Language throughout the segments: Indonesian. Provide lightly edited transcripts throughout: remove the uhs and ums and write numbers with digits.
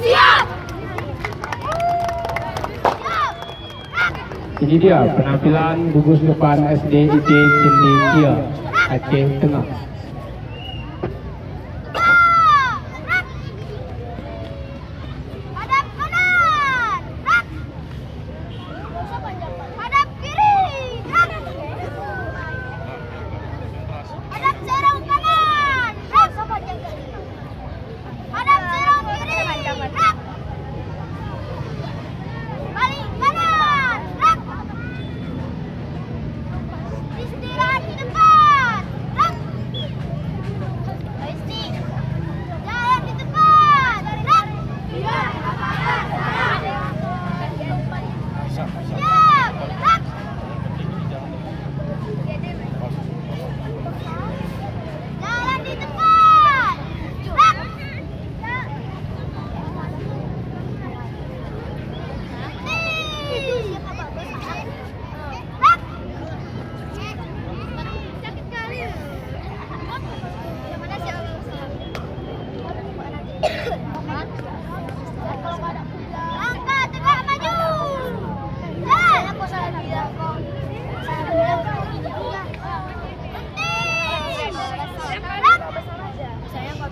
Siap. Ini dia penampilan gugus depan SDIT Cendekia Aceh Tengah. Hadap kanan. Rak. Hadap kiri. Rak. Hadap serong kanan. Rak. Hadap serong kiri. Rak. Balik kanan. Rak. Istirahat di depan. Rak. Jalan di depan. Rak. Siap. Rak. Jalan di depan. Rak. Rak. Sakit kali. Yang mana sih? Langkah tegak maju. Jalan. Aku salah bilang kok. Salah bilang. Saya kok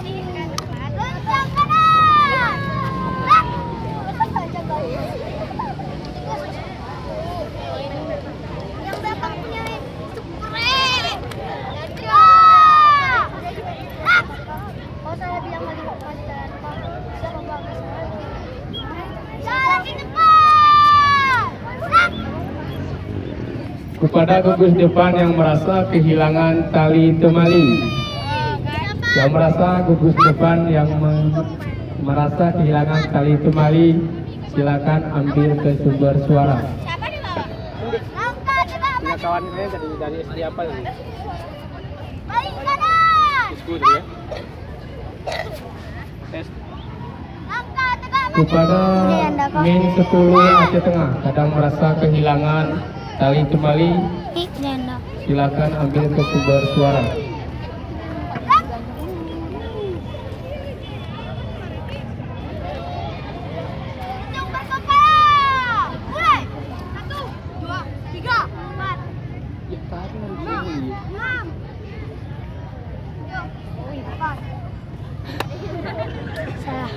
Kencang kanan. Rak. Yang belakang punya keren. Ya. Rak. Oh saya bilang lagi jalan Pak. Saya membawa saya. Jalan di depan. Rak. Kepada gugus depan yang merasa kehilangan tali temali, yang merasa gugus depan yang merasa kehilangan tali temali, silakan ambil ke sumber suara. Siapa di bawah? Langkah tegak Punya maju. kawan ini dari SD apa ini? Balik kanan. School ya. Tes. Langkah tegak maju. Kepada Min 10 Aceh Tengah kadang merasa kehilangan tali temali, silakan ambil ke sumber suara. Hitung berkepala. Mulai. 1, 2, 3, 4, Ya tadi dari 6. sini. 6. Salah.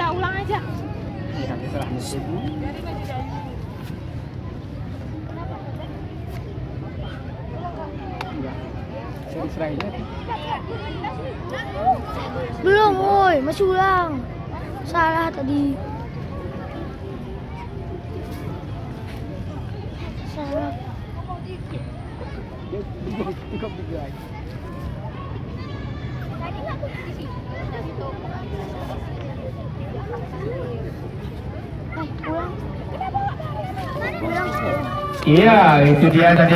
Ulang aja. Iya, salah musim. Enggak. Saya diserahin aja. Belum, woi, masih ulang. Salah tadi. Salah. Cukup juga. Ulang. Ulang. Iya, itu dia tadi.